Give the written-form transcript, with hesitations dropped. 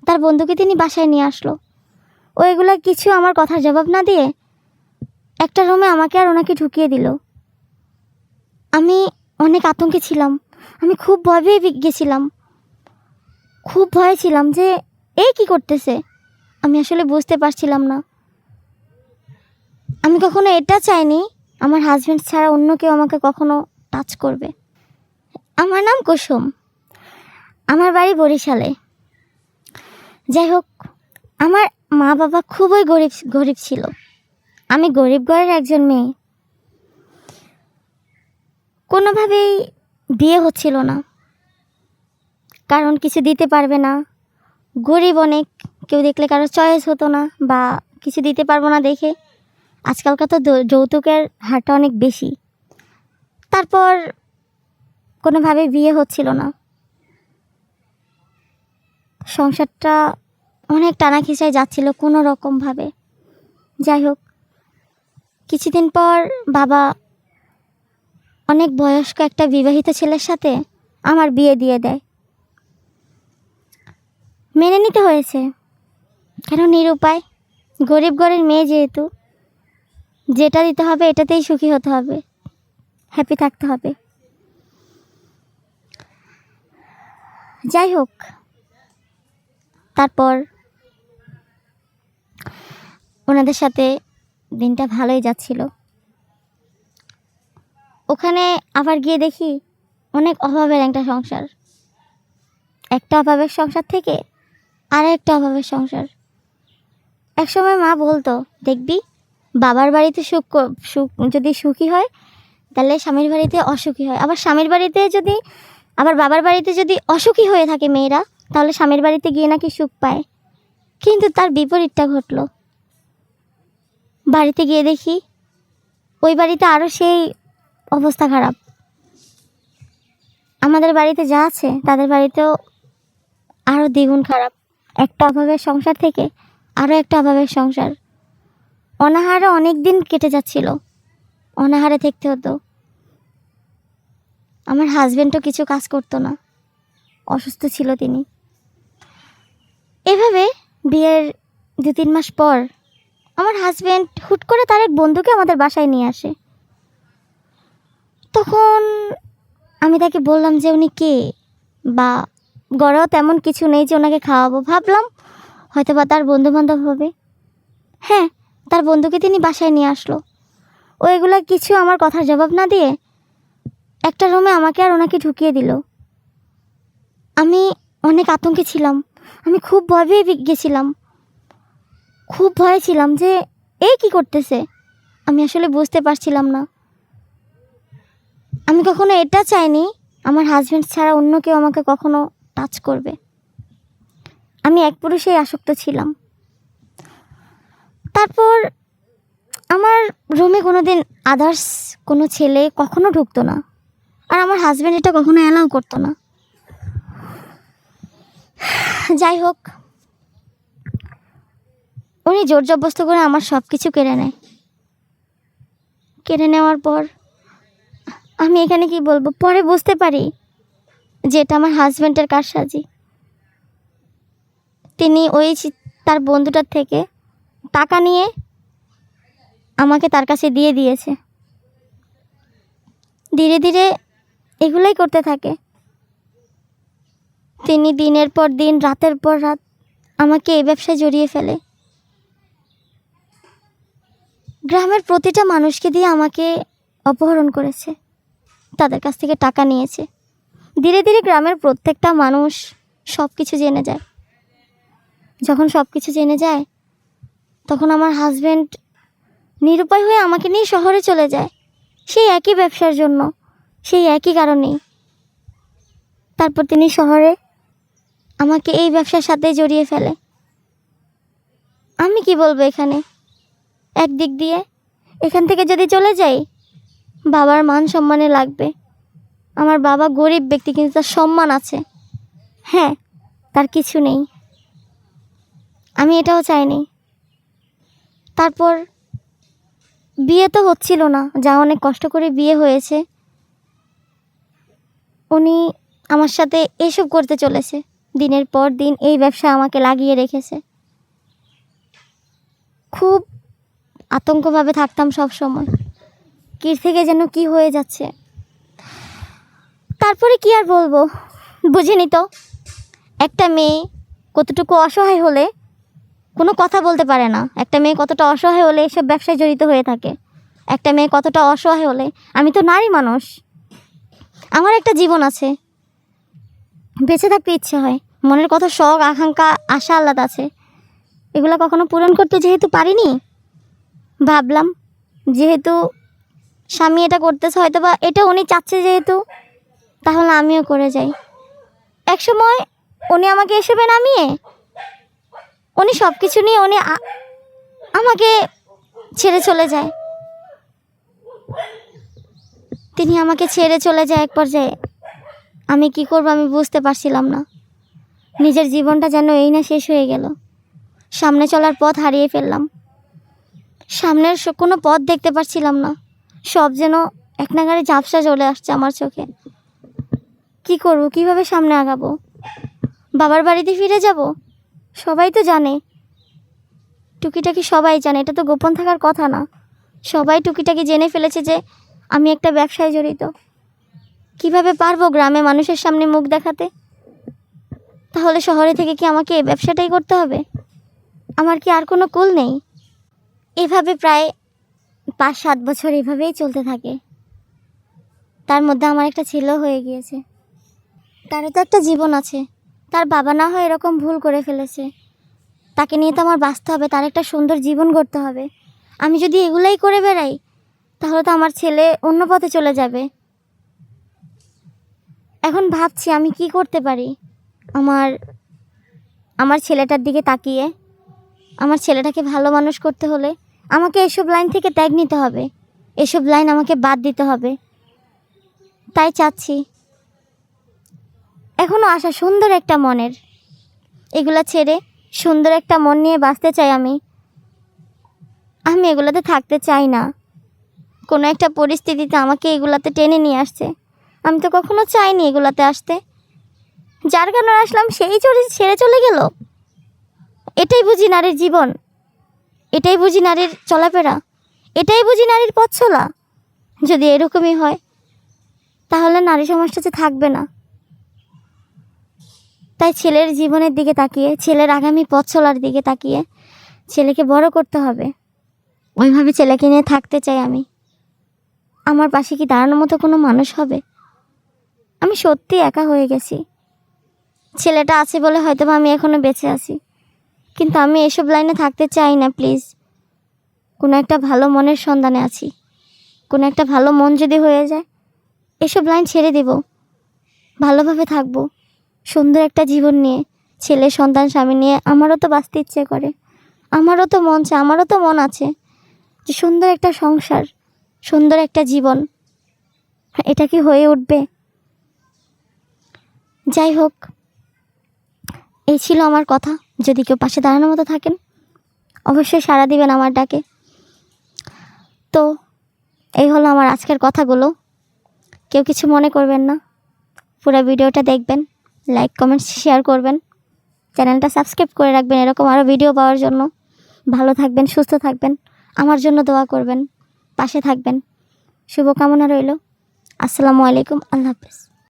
তার বন্ধুকে তিনি বাসায় নিয়ে আসলো। ও এগুলো কিছু আমার কথার জবাব না দিয়ে একটা রুমে আমাকে আর ওনাকে ঢুকিয়ে দিল। আমি অনেক আতঙ্কে ছিলাম, আমি খুব ভয় পেয়ে গেছিলাম, খুব ভয়ে ছিলাম যে এই কি করতেছে। আমি আসলে বুঝতে পারছিলাম না। আমি কখনো এটা চাইনি আমার হাজব্যান্ড ছাড়া অন্য কেউ আমাকে কখনো টাচ করবে। আমার নাম কুসুম, আমার বাড়ি বরিশালে। যাই হোক, আমার মা বাবা খুবই গরিব ছিল। আমি গরিব ঘরের একজন মেয়ে। কোনোভাবেই বিয়ে হচ্ছিল না, কারণ কিছু দিতে পারবে না, গরিব অনেক, কেউ দেখলে কারো চয়েস হতো না, বা কিছু দিতে পারবো না দেখে আজকালকার তো যৌতুকের হারটা অনেক বেশি। তারপর কোনোভাবে বিয়ে হচ্ছিল না, সংসারটা অনেক টানা খিচায় যাচ্ছিল কোনো রকমভাবে। যাই হোক, কিছুদিন পর বাবা অনেক বয়স্ক একটা বিবাহিত ছেলের সাথে আমার বিয়ে দিয়ে দেয়। মেনে নিতে হয়েছে, কেন নিরুপায়, গরিব ঘরের মেয়ে যেহেতু, যেটা দিতে হবে এটাতেই সুখী হতে হবে, হ্যাপি থাকতে হবে। যাই হোক, তারপর ওনাদের সাথে দিনটা ভালোই যাচ্ছিল। ওখানে আবার গিয়ে দেখি অনেক অভাবের একটা সংসার, একটা অভাবের সংসার থেকে আরও একটা অভাবের সংসার। একসময় মা বলতো, দেখবি বাবার বাড়িতে সুখ যদি সুখী হয় তাহলে স্বামীর বাড়িতে অসুখী হয়, আবার বাবার বাড়িতে যদি অসুখী হয়ে থাকে মেয়েরা, তাহলে স্বামীর বাড়িতে গিয়ে নাকি সুখ পায়। কিন্তু তার বিপরীতটা ঘটলো। বাড়িতে গিয়ে দেখি ওই বাড়িতে আরও সেই অবস্থা খারাপ। আমাদের বাড়িতে যা আছে তাদের বাড়িতেও আরও দ্বিগুণ খারাপ। একটা অভাবের সংসার থেকে আরও একটা অভাবের সংসার। অনাহারে অনেক দিন কেটে যাচ্ছিল, অনাহারে থাকতে হতো। আমার হাজব্যান্ডও কিছু কাজ করতো না, অসুস্থ ছিল তিনি। এভাবে বিয়ের 2-3 মাস পর আমার হাজব্যান্ড হুট করে তার এক বন্ধুকে আমাদের বাসায় নিয়ে আসে। তখন আমি তাকে বললাম যে উনি কে, বা গড়েও তেমন কিছু নেই যে ওনাকে খাওয়াবো। ভাবলাম হয়তো বা তার বন্ধুবান্ধব হবে। হ্যাঁ, তার বন্ধুকে তিনি বাসায় নিয়ে আসলো। ও এগুলো কিছু আমার কথার জবাব না দিয়ে একটা রুমে আমাকে আর ওনাকে ঢুকিয়ে দিল। আমি অনেক আতঙ্কে ছিলাম, আমি খুব ভয় পেয়ে গেছিলাম, খুব ভয়ে ছিলাম যে এই কি করতেছে। আমি আসলে বুঝতে পারছিলাম না। আমি কখনো এটা চাইনি আমার হাজব্যান্ড ছাড়া অন্য কেউ আমাকে কখনো টাচ করবে। আমি এক পুরুষেই আসক্ত ছিলাম। তারপর আমার রুমে কোনোদিন আদার্স কোনো ছেলে কখনো ঢুকতো না, আর আমার হাজব্যান্ড এটা কখনো অ্যালাউ করতো না। যাই হোক, উনি জোর জবরদস্ত করে আমার সব কিছু কেড়ে নেয়। কেড়ে নেওয়ার পর আমি এখানে কি বলবো, পরে বুঝতে পারি যে এটা আমার হাজব্যান্ডের কারসাজি। তিনি তার বন্ধুটার থেকে টাকা নিয়ে আমাকে তার কাছে দিয়ে দিয়েছে। ধীরে ধীরে এগুলোই করতে থাকে। তিনি দিনের পর দিন, রাতের পর রাত আমাকে এই ব্যবসায় জড়িয়ে ফেলে। গ্রামের প্রতিটা মানুষকে দিয়ে আমাকে অপহরণ করেছে, তাদের কাছ থেকে টাকা নিয়েছে। ধীরে ধীরে গ্রামের প্রত্যেকটা মানুষ সব কিছু জেনে যায়। যখন সব কিছু জেনে যায় তখন আমার হাজব্যান্ড নিরুপায় হয়ে আমাকে নিয়ে শহরে চলে যায়, সেই একই ব্যবসার জন্য, সেই একই কারণেই। তারপর তিনি শহরে আমাকে এই ব্যবসার সাথে জড়িয়ে ফেলে। আমি কি বলবো এখানে, একদিক দিয়ে এখান থেকে যদি চলে যাই বাবার মান সম্মানে লাগবে। আমার বাবা গরিব ব্যক্তি, কিন্তু তার সম্মান আছে। হ্যাঁ, তার কিছু নেই, আমি এটাও চাইনি। তারপর বিয়ে তো হচ্ছিল না, যা অনেক কষ্ট করে বিয়ে হয়েছে, উনি আমার সাথে এসব করতে চলেছে। দিনের পর দিন এই ব্যবসা আমাকে লাগিয়ে রেখেছে। খুব আতঙ্কভাবে থাকতাম সব সময়, কি থেকে যেন কি হয়ে যাচ্ছে। তারপরে কি আর বলবো, বুঝিনি তো একটা মেয়ে কতটুকু অসহায় হলে কোনো কথা বলতে পারে না, একটা মেয়ে কতটা অসহায় হলে এসব ব্যবসায় জড়িত হয়ে থাকে, একটা মেয়ে কতটা অসহায় হলে। আমি তো নারী মানুষ, আমার একটা জীবন আছে, বেঁচে থাকতে ইচ্ছে হয়, মনের কত শখ আকাঙ্ক্ষা আশা আহ্লাদ আছে, এগুলো কখনো পূরণ করতে যেহেতু পারিনি, ভাবলাম যেহেতু স্বামী এটা করতেছে, হয়তো বা এটা উনি চাচ্ছে যেহেতু, তাহলে আমিও করে যাই। একসময় উনি আমাকে এসবে নামিয়ে উনি সব কিছু নিয়ে উনি আমাকে ছেড়ে চলে যায়। তিনি আমাকে ছেড়ে চলে যায় এক পর্যায়ে। আমি কি করব আমি বুঝতে পারছিলাম না, নিজের জীবনটা যেন এই না শেষ হয়ে গেল, সামনে চলার পথ হারিয়ে ফেললাম, সামনের কোনো পথ দেখতে পাচ্ছিলাম না, সব যেন এক নাগাড়ে ঝাপসা চলে আসছে আমার চোখে। কি করব, কিভাবে সামনে আগাবো? বাবার বাড়িতে ফিরে যাব? সবাই তো জানে, টুকিটাকি সবাই জানে, এটা তো গোপন থাকার কথা না, সবাই টুকিটাকি জেনে ফেলেছে যে আমি একটা ব্যবসায় জড়িত। কিভাবে পারবো গ্রামে মানুষের সামনে মুখ দেখাতে? তাহলে শহরে থেকে কি আমাকে এই ব্যবসাটাই করতে হবে? আমার কি আর কোনো কুল নেই? এভাবে প্রায় 5-7 বছর এভাবেই চলতে থাকে। তার মধ্যে আমার একটা ছেলেও হয়ে গিয়েছে, তারও তো একটা জীবন আছে। তার বাবা না হয় এরকম ভুল করে ফেলেছে, তাকে নিয়ে তো আমার বাঁচতে হবে, তার একটা সুন্দর জীবন গড়তে হবে। আমি যদি এগুলাই করে বেড়াই তাহলে তো আমার ছেলে অন্য পথে চলে যাবে। এখন ভাবছি আমি কি করতে পারি। আমার ছেলেটার দিকে তাকিয়ে আমার ছেলেটাকে ভালো মানুষ করতে হলে আমাকে এসব লাইন থেকে ত্যাগ নিতে হবে, এসব লাইন আমাকে বাদ দিতে হবে। তাই চাচ্ছি, এখনও আশা সুন্দর একটা মনের, এগুলা ছেড়ে সুন্দর একটা মন নিয়ে বাঁচতে চাই। আমি এগুলাতে থাকতে চাই না। কোনো একটা পরিস্থিতিতে আমাকে এগুলাতে টেনে নিয়ে আসছে, আমি তো কখনো চাইনি এগুলাতে আসতে। যার কারণে আসলাম সেই ছেড়ে চলে গেল। এটাই বুঝি নারীর জীবন, এটাই বুঝি নারীর চলাফেরা, এটাই বুঝি নারীর পথ চলা। যদি এরকমই হয় তাহলে নারী সমাজটা যে থাকবে না। তাই ছেলের জীবনের দিকে তাকিয়ে, ছেলের আগামী পথ চলার দিকে তাকিয়ে ছেলেকে বড় করতে হবে, ওইভাবে ছেলেকে নিয়ে থাকতে চাই আমি। আমার পাশে কি দাঁড়ানোর মতো কোনো মানুষ হবে? আমি সত্যি একা হয়ে গেছি। ছেলেটা আছে বলে হয়তো আমি এখনও বেঁচে আছি, কিন্তু আমি এসব লাইনে থাকতে চাই না। প্লিজ, কোনো একটা ভালো মনের সন্ধানে আছি, কোনো একটা ভালো মন যদি হয়ে যায় এসব লাইন ছেড়ে দেব, ভালোভাবে থাকবো, সুন্দর একটা জীবন নিয়ে, ছেলে সন্তান স্বামী নিয়ে। আমারও তো বাঁচতে ইচ্ছে করে, আমারও তো মন চায়, আমারও তো মন আছে যে সুন্দর একটা সংসার, সুন্দর একটা জীবন। এটা কি হয়ে উঠবে? যাই হোক, এই ছিল আমার কথা। যদি কেউ পাশে দাঁড়ানোর মতো থাকেন অবশ্যই সাড়া দিবেন আমার ডাকে। তো এই হলো আমার আজকের কথাগুলো, কেউ কিছু মনে করবেন না, পুরো ভিডিওটা দেখবেন, লাইক কমেন্ট শেয়ার করবেন, চ্যানেলটা সাবস্ক্রাইব করে রাখবেন এরকম আরও ভিডিও পাওয়ার জন্য। ভালো থাকবেন, সুস্থ থাকবেন, আমার জন্য দোয়া করবেন, পাশে থাকবেন, শুভকামনা রইল। আসসালামু আলাইকুম, আল্লাহ হাফেজ।